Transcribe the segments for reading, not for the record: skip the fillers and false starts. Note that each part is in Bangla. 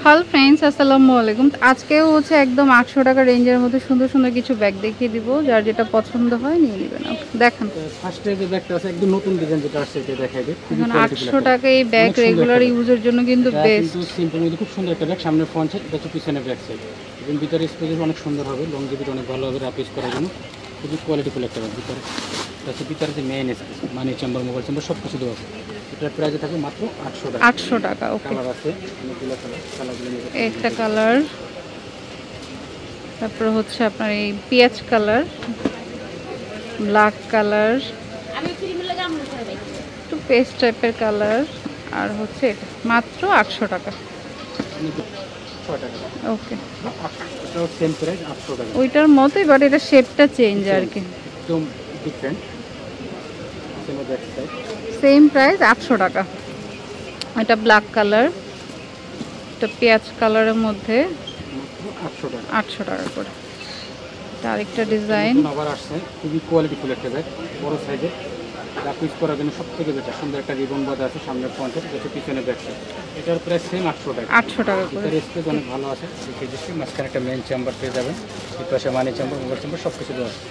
হ্যালো ফ্রেন্ডস, আসসালামু আলাইকুম। আজকেও হচ্ছে একদম 800 টাকা রেঞ্জের মধ্যে সুন্দর সুন্দর কিছু ব্যাগ দেখিয়ে দিব, যার যেটা পছন্দ হয় নিয়ে নেবেন। দেখেন ফার্স্টে যে ব্যাগটা আছে একদম নতুন ডিজাইন যেটা আসছে এটা দেখাই দিই। এখন 800 টাকা এই ব্যাগ রেগুলার ইউজের জন্য কিন্তু বেস্ট। কিন্তু সিম্পল মধ্যে খুব সুন্দর একটা ব্যাগ, সামনে ফ্রন্ট সাইড, এটা পিছনে ব্যাক সাইড, এবং ভিতরে স্পেস অনেক সুন্দর হবে, লংজিভিটি অনেক ভালো হবে রাফ ইউজ করার জন্য। খুবই কোয়ালিটিফুল একটা ব্যাগ। ভিতরে আছে ভিতরে যে মেইন স্পেস মানি চেম্বার, মোবাইল চেম্বার সব কিছু দেওয়া আছে। এটার প্রাইস থাকবে মাত্র 800 টাকা। 800 টাকা। ওকে, কালার আছে অনেকগুলো কালারগুলো একটা কালার, তারপর হচ্ছে আপনার এই পিয়াজ কালার, ব্ল্যাক কালার, একটু পেস্ট টাইপের কালার, আর হচ্ছে এটা মাত্র 800 টাকা। ওকে, এটাও সেম প্রাইস 800 টাকা। ওইটার মতোই, বাট এটা শেপটা চেঞ্জ আর কি, একদম ডিফারেন্ট। সেম প্রাইস 800 টাকা। এটা ব্ল্যাক কালার, এটা পেঁয়াজ কালারের মধ্যে 800 টাকা করে। এটা আরেকটা ডিজাইন আবার আসছে, খুবই কোয়ালিটিফুল একটা ব্যাগ, বড় সাইজের, রাফ ইউজ করার জন্য সব থেকে বেটার। সুন্দর একটা রিবন বাঁধা আছে সামনে ফ্রন্টে, যেটা পিছনে ব্যাক সাইড। এটার প্রাইস সেম 800 টাকা। 800 টাকা করে। এটার স্পেস অনেক ভালো আছে, দেখে দিচ্ছি। মাঝখানে একটা মেইন চেম্বার পেয়ে যাবেন, এই পাশে মানি চেম্বার, মোবাইল চেম্বার সব কিছু দেওয়া আছে।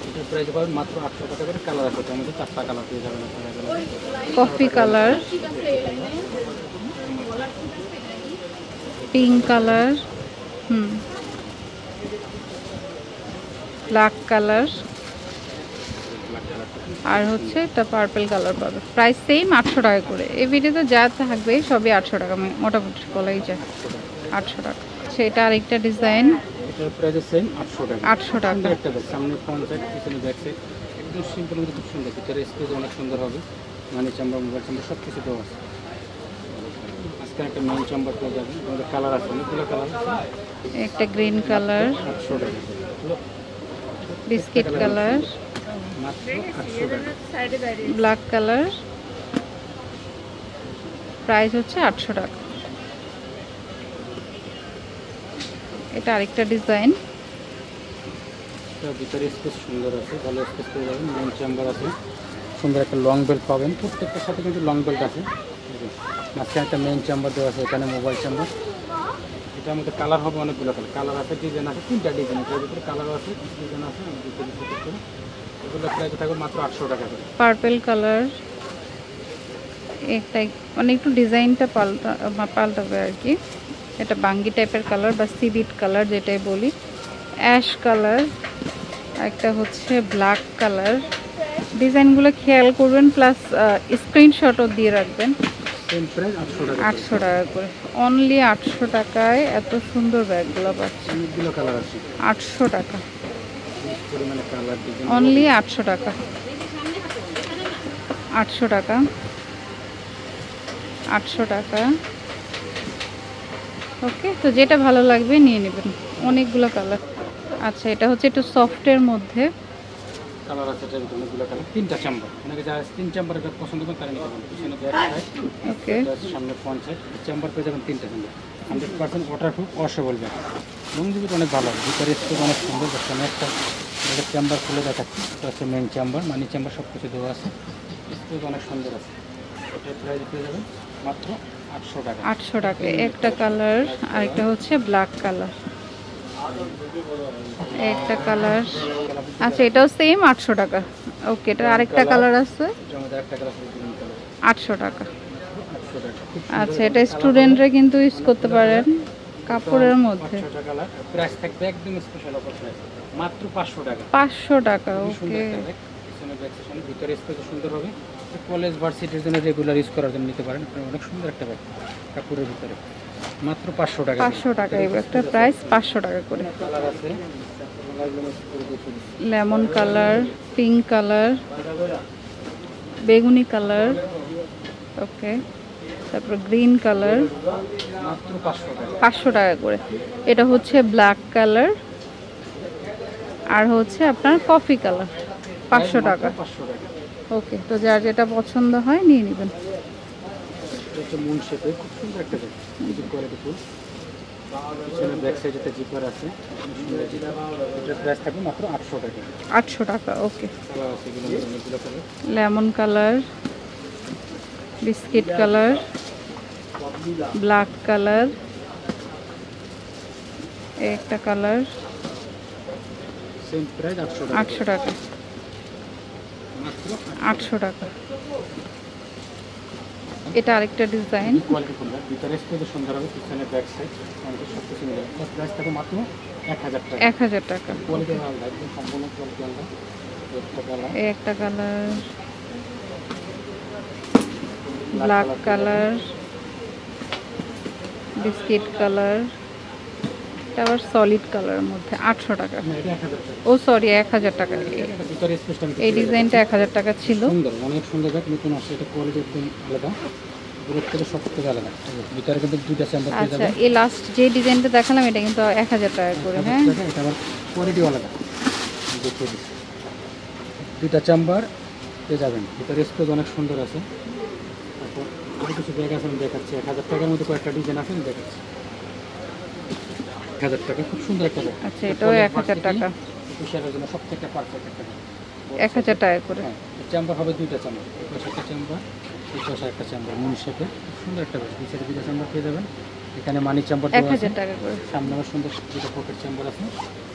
এটার প্রাইস পাবেন মাত্র 800 টাকা করে। কালার আছে, তার মধ্যে 4টা কালার পেয়ে যাবেন আপনারা। Coffee colour, pink colour, black colour, আর হচ্ছে এটা পার্পল কালার পাবে। প্রাইস সেম 800 টাকা করে। এই ভিডিওতে যা থাকবে সবই 800 টাকা, মোটামুটি বলাই যায় 800 টাকা। সেটা আরেকটা ডিজাইন, এটার প্রাইস সেম 800 টাকা। 800 টাকা। একটা ব্যাগ, সামনে ফ্রন্ট সাইড, পিছনে ব্যাক সাইড, একদম সিম্পল মধ্যে খুব সুন্দর। ভিতরে স্পেস অনেক সুন্দর হবে, মানি চেম্বার, মোবাইল চেম্বার সব কিছু দেওয়া আছে। আজকে একটা মেইন চেম্বার পেয়ে যাবেন। আমাদের কালার আছে, অনেকগুলো কালার আছে। একটা গ্রিন কালার, 800 টাকা। বিস্কিট কালার, মাত্র 800 টাকা। ব্ল্যাক কালার, প্রাইস হচ্ছে 800 টাকা। এটা আরেকটা ডিজাইন, ভিতরে স্পেস সুন্দর আছে, ভালো স্পেস পেয়ে যাবেন। মেইন চেম্বার আছে, সুন্দর একটা লং বেল্ট পাবেন। প্রত্যেকটার সাথে কিন্তু লং বেল্ট আছে। মাঝখানে একটা মেইন চেম্বার দেওয়া আছে, এখানে মোবাইল চেম্বার। এটার মধ্যে কালার হবে অনেকগুলো কালার আছে, ডিজাইন আছে, 3টা ডিজাইন। এটার ভিতরে কালার আছে, ডিজাইন আছে। এগুলো প্রাইস থাকবে মাত্র 800 টাকা করে। পার্পল কালার, একটা মানে একটু ডিজাইনটা পাল্টাবে আর কি। এটা বাঙ্গি টাইপের কালার বা সিবিট কালার যেটাই বলি। অ্যাশ কালার, একটা হচ্ছে ব্ল্যাক কালার। ডিজাইনগুলো খেয়াল করবেন, প্লাস স্ক্রিনশটও দিয়ে রাখবেন। 800 টাকা করে, অনলি 800 টাকায় এত সুন্দর ব্যাগগুলো পাচ্ছেন। 800 টাকা, অনলি 800 টাকা। 800 টাকা, 800 টাকা। ওকে, তো যেটা ভালো লাগবে নিয়ে নেবেন, অনেকগুলো কালার। আচ্ছা, এটা হচ্ছে একটু সফটের মধ্যে কালার আছে, এটার ভিতরে অনেকগুলো কালার। 3টা চেম্বার, অনেকে যারা 3 চেম্বারের ব্যাগ পছন্দ করেন তারা নিতে পারেন। পিছনে ব্যাক সাইড, ওকে, সামনে ফ্রন্ট সাইড, চেম্বার পেয়ে যাবেন 3টা chamber. 100% waterproof, washable bag. Longevity অনেক ভালো, ভিতরে স্পেস অনেক সুন্দর। সামনে একটা চেম্বার খুলে দেখাচ্ছি, এটা হচ্ছে মেইন চেম্বার, মানি চেম্বার সব কিছু দেওয়া আছে। স্পেস অনেক সুন্দর আছে। এটার প্রাইস পেয়ে যাবেন মাত্র 800 টাকা। 800 টাকা। একটা কালার, আরেকটা হচ্ছে ব্ল্যাক কালার, একটা কালার। আচ্ছা, এটাও সেম 800 টাকা। ওকে, এটা আরেকটা কালার আছে, 800 টাকা। আচ্ছা, এটা স্টুডেন্টরা কিন্তু ইউজ করতে পারেন কাপড়ের মধ্যে। প্রাইস থাকবে একদম স্পেশাল অফার প্রাইস মাত্র 500 টাকা। 500 টাকা। ওকে, ভিতরে স্পেস সুন্দর হবে, কলেজ ভার্সিটির জন্য রেগুলার ইউজ করার জন্য নিতে পারেন। অনেক সুন্দর একটা ব্যাগ, কাপড়ের ভিতরে মাত্র 500 টাকা। 500 টাকা এই ব্যাগটার প্রাইস 500 টাকা করে। কালার আছে, লেমন কালার, পিঙ্ক কালার, বেগুনি কালার, ওকে, তারপর গ্রিন কালার, মাত্র 500 টাকা। 500 টাকা করে। এটা হচ্ছে ব্ল্যাক কালার, আর হচ্ছে আপনার কফি কালার, 500 টাকা। ওকে, তো যার যেটা পছন্দ হয় নিয়ে নেবেন। এটা মুন শেপে খুব সুন্দর একটা ব্যাগ, খুব কোয়ালিটিফুল। পিছনে ব্যাক সাইডে একটা জিপার আছে, এটার প্রাইস থাকবে মাত্র 800 টাকা। 800 টাকা। ওকে, কালার আছে এগুলো অনেকগুলো colour. Lemon colour, biscuit colour, black colour, একটা কালার সেম প্রাইস 800 টাকা, মাত্র 800 টাকা। এটা আরেকটা ডিজাইন, কোয়ালিটি ফুল ভিতরে স্পেস সুন্দর হবে, পিছনে ব্যাক সাইড আমাদের সব কিছু মিলে প্রাইস থাকে মাত্র 1000 টাকা। 1000 টাকা। কোয়ালিটি আলাদা, একদম সম্পূর্ণ কোয়ালিটি আলাদা। একটা কালার, একটা colour black colour, biscuit colour, আবার সলিড কালারের মধ্যে 800 টাকা। এটা 1000 টাকা। ও সরি 1000 টাকা। ভিতরে স্পেসটা এই ডিজাইনটা 1000 টাকা ছিল। সুন্দর, অনেক সুন্দর ব্যাগ, নতুন আসছে। এটা কোয়ালিটি একদম আলাদা, দূরের থেকে সব থেকে আলাদা। ভিতরে কিন্তু দুইটা চেম্বার পেয়ে আচ্ছা, যাবেন। এই লাস্ট যে ডিজাইনটা দেখালাম এটা কিন্তু 1000 টাকা করে। হ্যাঁ, এটা আবার কোয়ালিটি আলাদা, দেখিয়ে দিচ্ছি। দুইটা চেম্বার পেয়ে যাবেন, ভিতরে স্পেস অনেক সুন্দর আছে। তারপর আরও কিছু ব্যাগ আছে আমি দেখাচ্ছি। 1000 টাকার মধ্যে কয়েকটা ডিজাইন আছে আমি দেখাচ্ছি। 1000 টাকা, খুব সুন্দর একটা ব্যাগ। আচ্ছা, এটাও 1000 টাকা। অফিসিয়ালের জন্য সবথেকে পারফেক্ট একটা ব্যাগ। 1000 টাকা করে। হ্যাঁ, চেম্বার হবে দুইটা চেম্বার, এই পাশে একটা চেম্বার, এই পাশে একটা চেম্বার, মনি শেপে সুন্দর একটা ব্যাগ। দুই সাইডে দুইটা চেম্বার পেয়ে যাবেন। এখানে মানি চেম্বার দেওয়া আছে, 1000 টাকা করে। সামনে আবার সুন্দর দুটো পকেট চেম্বার আছে।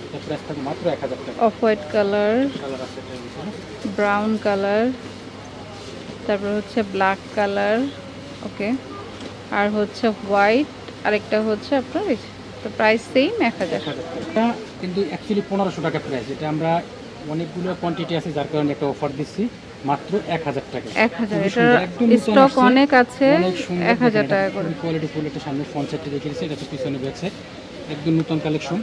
এটা প্রাইস থাকে মাত্র 1000 টাকা। অফ হোয়াইট কালার, কালার আছে এটার ভিতরে, ব্রাউন কালার, তারপর হচ্ছে ব্ল্যাক কালার, ওকে, আর হচ্ছে হোয়াইট, আরেকটা হচ্ছে আপনার এই যে। তো প্রাইস সেম 1000। 1000 টাকা। এটা কিন্তু অ্যাকচুয়ালি 1500 টাকা প্রাইস। এটা আমরা অনেকগুলো কোয়ান্টিটি আছে যার কারণে একটা অফার দিচ্ছি মাত্র 1000 টাকা। 1000, খুবই এটা সুন্দর, একদম নতুন স্টক আসছে, অনেক আছে। অনেক সুন্দর 1000 টাকা করে। Quality full. এটা সামনে ফ্রন্ট সাইডটা দেখিয়ে দিচ্ছি, এটা হচ্ছে পিছনে ব্যাক সাইড, একদম নতুন কালেকশন।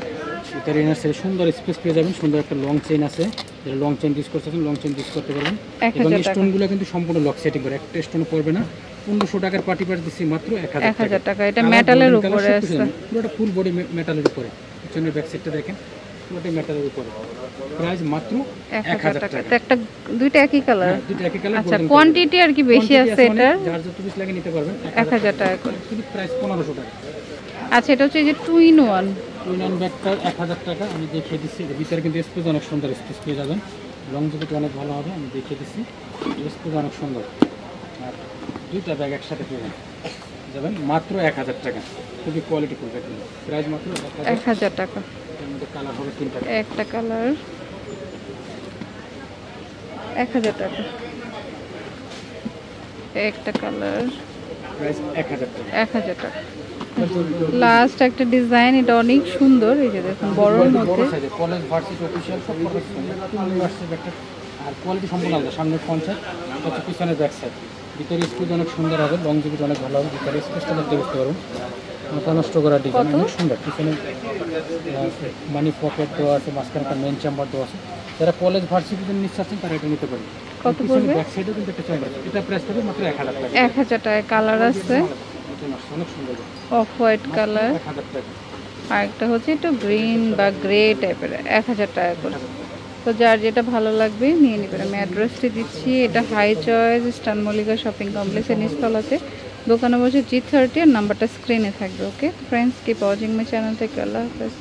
ভিতরে ইনার সাইডে সুন্দর স্পেস পেয়ে যাবেন। সুন্দর একটা লং চেইন আছে, যেটা লং চেইন ইউজ করতেছেন, লং চেইন ইউজ করতে পারবেন। 1000 এবং টাকা। স্টোনগুলো কিন্তু সম্পূর্ণ লক সেটিং করে, একটা স্টোন পড়বে না। 1500 টাকার পার্টি পার দিচ্ছি মাত্র 1000 টাকা। এটা মেটালের উপরে আছে, পুরোটা ফুল বডি মেটালের উপরে। পিছনের ব্যাক সাইডটা দেখেন, পুরোটা মেটালের উপরে। প্রাইস মাত্র 1000 টাকা। তো একটা দুইটা একই কালার। দুটো একই কালার। আচ্ছা, কোয়ান্টিটি আর কি বেশি আছে এটার। যার যত পিস লাগে নিতে পারবেন। 1000 টাকা করে। কিন্তু প্রাইস 1500 টাকা। আচ্ছা, এটা হচ্ছে এই যে 2 in 1। টুইন ব্যাগটা 1000 টাকা। আমি দেখিয়ে দিচ্ছি, এর ভিতরে কিন্তু স্পেস অনেক সুন্দর স্পেস পেয়ে যাবেন। লং জ্যাকেট অনেক ভালো হবে, আমি দেখিয়ে দিচ্ছি। স্পেস অনেক সুন্দর, আর দুইটা ব্যাগ একসাথে পেয়ে যাবেন মাত্র 1000 টাকা। খুবই কোয়ালিটি ফুল ব্যাগ, প্রাইস মাত্র 1000 টাকা। এর মধ্যে কালার হবে 3টা। একটা কালার 1000 টাকা, একটা কালার প্রাইস 1000 টাকা। 1000 টাকা। লাস্ট একটা ডিজাইন, এটা অনেক সুন্দর। এই যে দেখুন, বড়র মধ্যে কলেজ ভার্সিটি অফিসিয়াল সব ইউনিভার্সিটির একটা, আর কোয়ালিটি সম্পূর্ণ আলাদা। সামনে ফ্রন্ট সাইড, হচ্ছে পিছনে ব্যাক সাইড। ভিতরে স্পেস অনেক সুন্দর হবে, লং জিবিট অনেক ভালো হবে। ভিতরে স্পেসটা দেখতে বুঝতে পারবেন, মাথা নষ্ট করার ডিজাইন অনেক সুন্দর। পিছনে মানি পকেট দেওয়া আছে, মাঝখানে একটা মেন চেম্বার দেওয়া আছে। যারা কলেজ ভার্সিটিতে নিচ্ছে আছেন তারা এটা নিতে পারেন। কত পড়বে? ব্যাক সাইডে কিন্তু একটা চেম্বার আছে, এটা প্রাইস হবে মাত্র 1000 টাকা। 1000 টাকা। কালার আছে অনেক সুন্দর, অফ হোয়াইট কালার, 1000 টাকা। আর একটা হচ্ছে একটু গ্রিন বা গ্রে টাইপের, 1000 টাকা করে। তো যার যেটা ভালো লাগবে নিয়ে নেবেন। আমি অ্যাড্রেসটি দিচ্ছি, এটা হাই চয়েস স্টান মল্লিকা শপিং কমপ্লেক্সের নিচতলাতে দোকানে বসে G30, আর নাম্বারটা স্ক্রিনে থাকবে। Okay friends, keep watching my channel থেকে। আল্লাহ হাফেজ।